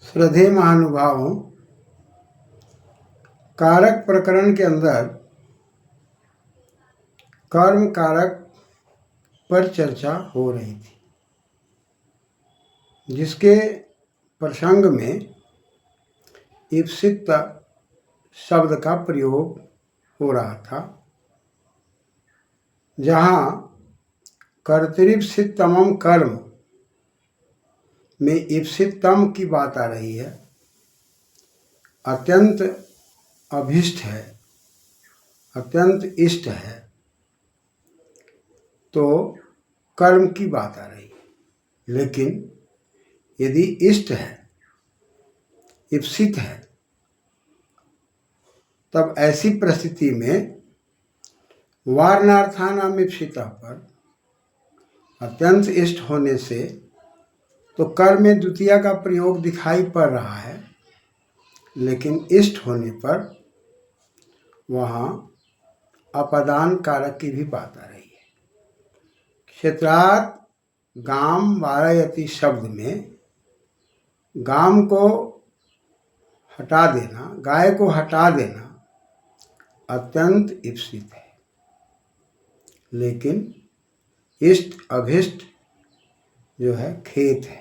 श्रद्धेय महानुभावों, कारक प्रकरण के अंदर कर्म कारक पर चर्चा हो रही थी, जिसके प्रसंग में ईप्सित शब्द का प्रयोग हो रहा था, जहाँ कर्तरीप्सितमं कर्म में ईप्सितम की बात आ रही है। अत्यंत अभीष्ट है, अत्यंत इष्ट है, तो कर्म की बात आ रही है। लेकिन यदि इष्ट है, ईप्सित है, तब ऐसी परिस्थिति में वारणार्थानाम ईप्सिता पर अत्यंत इष्ट होने से तो कर्म में द्वितीया का प्रयोग दिखाई पड़ रहा है, लेकिन इष्ट होने पर वहाँ अपदान कारक की भी बात आ रही है। क्षेत्रात् गाम वारयति शब्द में गाम को हटा देना, गाय को हटा देना अत्यंत ईप्सित है, लेकिन इष्ट अभिष्ट जो है खेत है।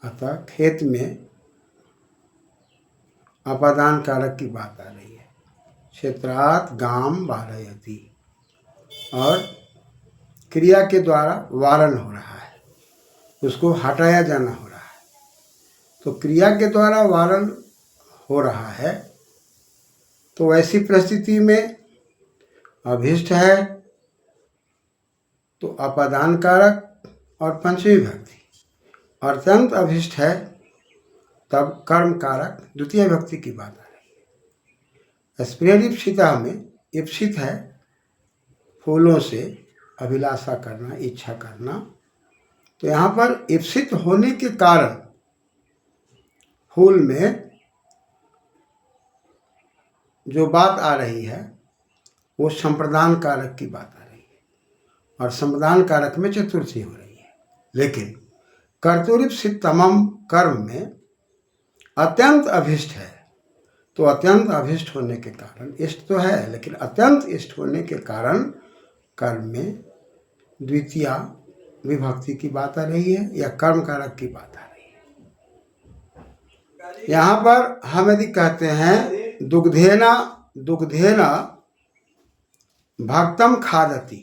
अतः खेत में अपादान कारक की बात आ रही है। क्षेत्रात् गाम वारयति, और क्रिया के द्वारा वारण हो रहा है, उसको हटाया जाना हो रहा है। तो क्रिया के द्वारा वारण हो रहा है, तो ऐसी परिस्थिति में अभिष्ट है तो अपादान कारक, और पंचमी विभक्ति अत्यंत अभिष्ट है तब कर्म कारक द्वितीय विभक्ति की बात आ रही है। स्प्रियदीप्सिता में ईप्सित है, फूलों से अभिलाषा करना, इच्छा करना। तो यहाँ पर ईप्सित होने के कारण फूल में जो बात आ रही है वो संप्रदान कारक की बात आ रही है, और संप्रदान कारक में चतुर्थी हो रही है। लेकिन कर्तरीप्सितमं कर्म में अत्यंत अभिष्ट है, तो अत्यंत अभिष्ट होने के कारण, इष्ट तो है लेकिन अत्यंत इष्ट होने के कारण कर्म में द्वितीया विभक्ति की बात आ रही है, या कर्म कारक की बात आ रही है। यहाँ पर हम यदि कहते हैं दुग्धेना भक्तम खादति,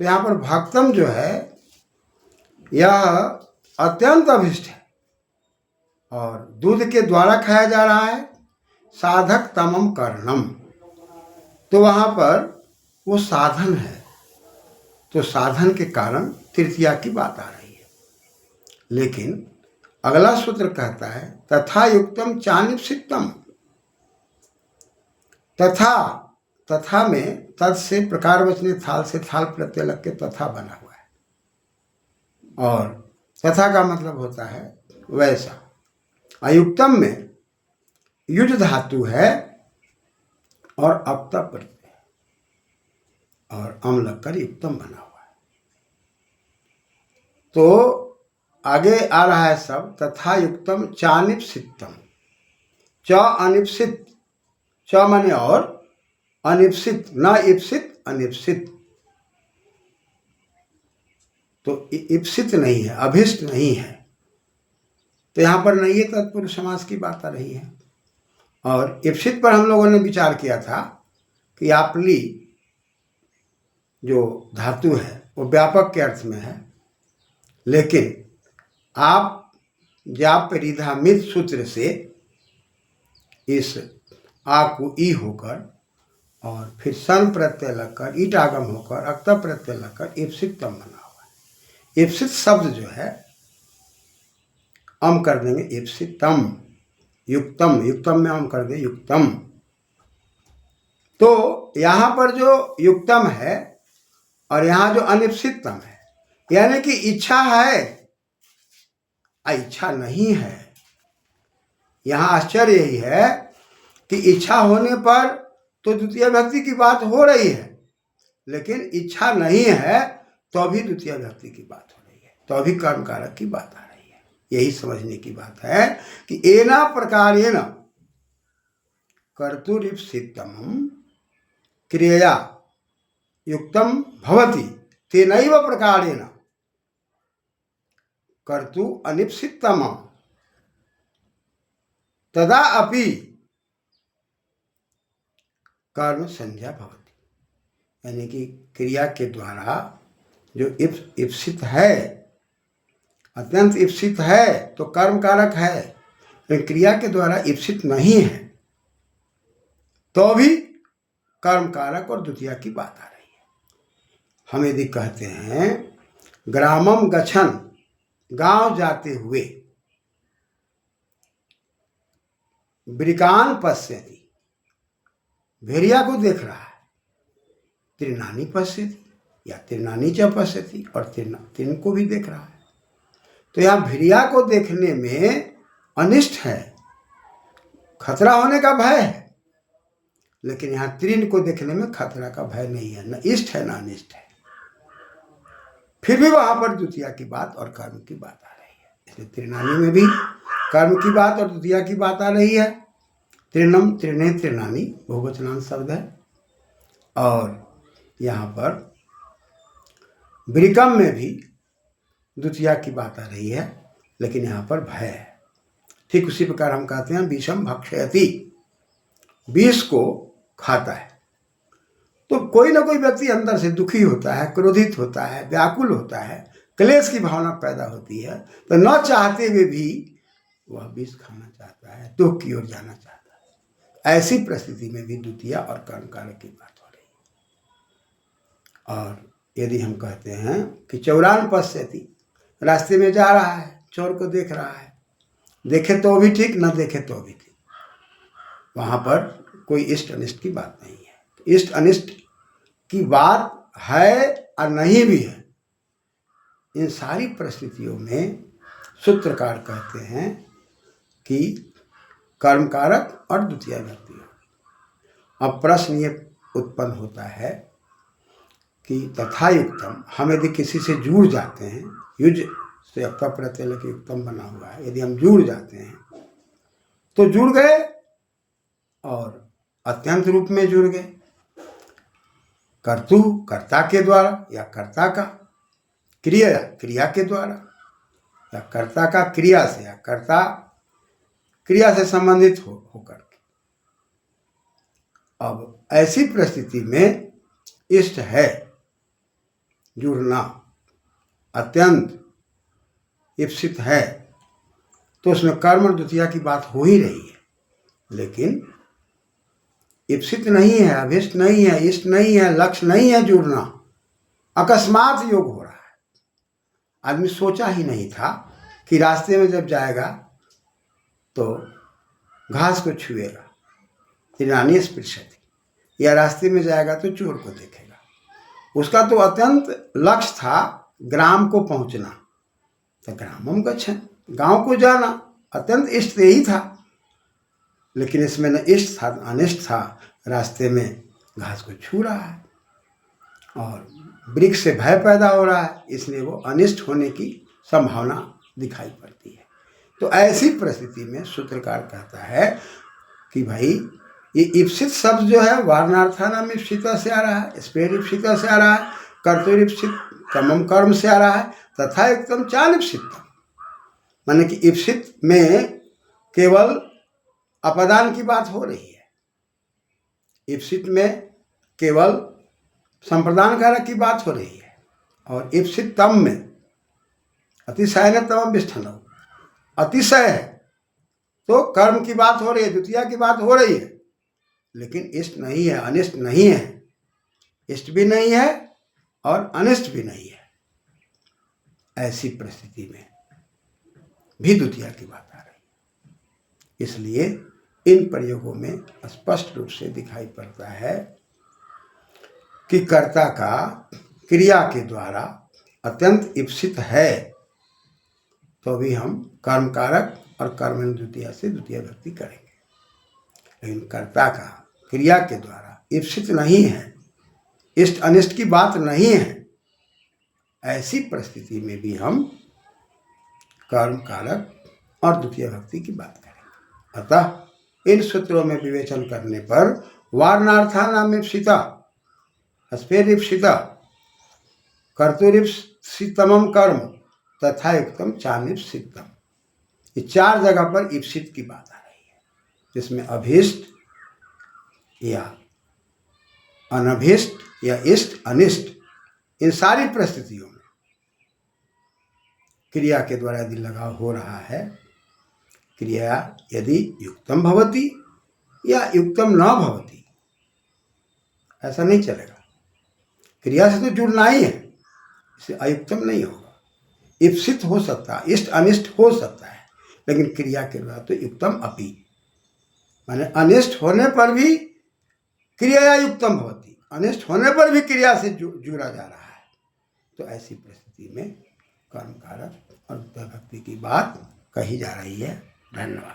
तो यहाँ पर भक्तम जो है यह अत्यंत अभिष्ट है और दूध के द्वारा खाया जा रहा है। साधक तमम कर्णम, तो वहाँ पर वो साधन है, तो साधन के कारण तृतीया की बात आ रही है। लेकिन अगला सूत्र कहता है तथा युक्तम चानिप्सितम। तथा में तत् से प्रकार वचने थाल से थाल प्रत्यय लग के तथा बना हुआ है, और तथा का मतलब होता है वैसा। अयुक्तम में युज धातु है और अक्ता प्रत्यय, और अम लगकर युक्तम बना हुआ है। तो आगे आ रहा है सब तथा युक्तम चानिप्सितम। च अनिप्सित, च माने और, अनिप्सित न ईप्सित, अनिप्सित तो ईप्सित नहीं है, अभिष्ट नहीं है। तो यहाँ पर नहीं है तत्पुरुष समास की बात आ रही है। और ईप्सित पर हम लोगों ने विचार किया था कि आपली जो धातु है वो व्यापक के अर्थ में है, लेकिन आप जाप रिधामित सूत्र से इस आ को ई होकर और फिर सन प्रत्यय लगकर ईट आगम होकर अक्त प्रत्यय लगकर ईप्सितम बना हुआ है। ईप्सित शब्द जो है अम कर देंगे ईप्सितम, युक्तम, युक्तम में हम कर दें युक्तम। तो यहाँ पर जो युक्तम है और यहाँ जो अनिप्सितम है, यानी कि इच्छा है, इच्छा नहीं है। यहाँ आश्चर्य यही है कि इच्छा होने पर तो द्वितीय विभक्ति की बात हो रही है, लेकिन इच्छा नहीं है तो अभी द्वितीय विभक्ति की बात हो रही है, तो अभी कर्म कारक की बात आ रही है। यही समझने की बात है कि एना प्रकारेण कर्तुरीप्सितम क्रिया युक्तम भवति तेनैव प्रकारेण कर्तु अनिप्सितम तदा अपि कर्म संज्ञा भवति। यानी कि क्रिया के द्वारा जो इप्सित है, अत्यंत इप्सित है तो कर्म कारक है, लेकिन क्रिया के द्वारा इप्सित नहीं है तो भी कर्म कारक और द्वितीया की बात आ रही है। हम यदि कहते हैं ग्रामम गच्छन, गांव जाते हुए, वृकान पश्यति, भेड़िया को देख रहा है, तृणानी पश्यति या तृणानी च पश्यति, और तृण को भी देख रहा है। तो यहाँ भेड़िया को देखने में अनिष्ट है, खतरा होने का भय है, लेकिन यहाँ तृण को देखने में खतरा का भय नहीं है, न इष्ट है न अनिष्ट है। फिर भी वहां पर द्वितीया की बात और कर्म की बात आ रही है। इसलिए तृणानी में भी कर्म की बात और द्वितीया की बात आ रही है। तृणम तृणे तृणानी बहुवचनांत शब्द है। और यहाँ पर वृकम में भी द्वितीया की बात आ रही है, लेकिन यहाँ पर भय है। ठीक उसी प्रकार हम कहते हैं विषम भक्षयति, विष को खाता है। तो कोई ना कोई व्यक्ति अंदर से दुखी होता है, क्रोधित होता है, व्याकुल होता है, क्लेश की भावना पैदा होती है, तो न चाहते हुए भी वह विष खाना चाहता है, दुख की ओर जाना चाहता है। ऐसी परिस्थिति में भी द्वितीया और कर्म कारक की बात हो रही है। और यदि हम कहते हैं कि चौरान पश्यति, रास्ते में जा रहा है, चोर को देख रहा है, देखे तो भी ठीक, न देखे तो भी ठीक, वहाँ पर कोई इष्ट अनिष्ट की बात नहीं है। इष्ट अनिष्ट की बात है और नहीं भी है। इन सारी परिस्थितियों में सूत्रकार कहते हैं कि कर्म कारक और द्वितीय व्यक्ति। अब प्रश्न ये उत्पन्न होता है कि तथा युक्तम, हम यदि किसी से जुड़ जाते हैं, युज से अक्का प्रत्यय लेके युक्तम बना हुआ है, यदि हम जुड़ जाते हैं तो जुड़ गए और अत्यंत रूप में जुड़ गए, कर्तु कर्ता के द्वारा या कर्ता का, क्रिया क्रिया के द्वारा, या कर्ता का क्रिया से या कर्ता क्रिया से संबंधित होकर के। अब ऐसी परिस्थिति में इष्ट है जुड़ना, अत्यंत इप्सित है, तो उसमें कर्म और द्वितीया की बात हो ही रही है, लेकिन इप्सित नहीं है, अभिष्ट नहीं है, इष्ट नहीं है, लक्ष्य नहीं है जुड़ना, अकस्मात योग हो रहा है। आदमी सोचा ही नहीं था कि रास्ते में जब जाएगा तो घास को छुएगा, तृणानी स्पृशति, या रास्ते में जाएगा तो चोर को देखेगा। उसका तो अत्यंत लक्ष्य था ग्राम को पहुंचना, तो ग्रामम गच्छन, गांव को जाना अत्यंत इष्ट यही था, लेकिन इसमें न इष्ट था न अनिष्ट था, रास्ते में घास को छू रहा है और वृक्ष से भय पैदा हो रहा है, इसलिए वो अनिष्ट होने की संभावना दिखाई पड़ती है। तो ऐसी परिस्थिति में सूत्रकार कहता है कि भाई ये इप्सित शब्द जो है वारणार्थानाम इप्सिता से आ रहा है, स्पेर इप्सिता से आ रहा है, कर्तुरिप्सित कर्मम कर्म से आ रहा है, तथा एकदम चालिप्सितम, माने कि इप्सित में केवल अपदान की बात हो रही है, इप्सित में केवल संप्रदान कारक की बात हो रही है, और इप्सित तम में अतिशय तम विष्ठन, अतिशय है तो कर्म की बात हो रही है, द्वितीया की बात हो रही है, लेकिन इष्ट नहीं है, अनिष्ट नहीं है, इष्ट भी नहीं है और अनिष्ट भी नहीं है। ऐसी परिस्थिति में भी द्वितीया की बात आ रही है। इसलिए इन प्रयोगों में स्पष्ट रूप से दिखाई पड़ता है कि कर्ता का क्रिया के द्वारा अत्यंत इप्सित है तो भी हम कर्म कारक और कर्म द्वितीया से द्वितीय व्यक्ति करेंगे, लेकिन कर्ता का क्रिया के द्वारा इप्सित नहीं है, इष्ट अनिष्ट की बात नहीं है, ऐसी परिस्थिति में भी हम कर्म कारक और द्वितीय भक्ति की बात करेंगे। अतः इन सूत्रों में विवेचन करने पर वारणार्था नाम ईप्सिता, अस्पेरीप्सिता, कर्तुरीप्सितमं कर्म तथा युक्तम चामीप्सितम, ये 4 जगह पर ईप्सित की बात आ रही है, जिसमें अभीष्ट या अनभीष्ट या इष्ट अनिष्ट, इन सारी परिस्थितियों में क्रिया के द्वारा यदि लगाव हो रहा है, क्रिया यदि युक्तम भवति या युक्तम न भवति, ऐसा नहीं चलेगा। क्रिया से तो जुड़ना ही है, इससे अयुक्तम नहीं होगा। ईप्सित हो सकता है, इष्ट अनिष्ट हो सकता है, लेकिन क्रिया के द्वारा तो युक्तम अपि, माने अनिष्ट होने पर भी क्रिया युक्तम भवति, अनिष्ट होने पर भी क्रिया से जुड़ा जा रहा है। तो ऐसी परिस्थिति में कर्म कारक और भक्ति की बात कही जा रही है। धन्यवाद।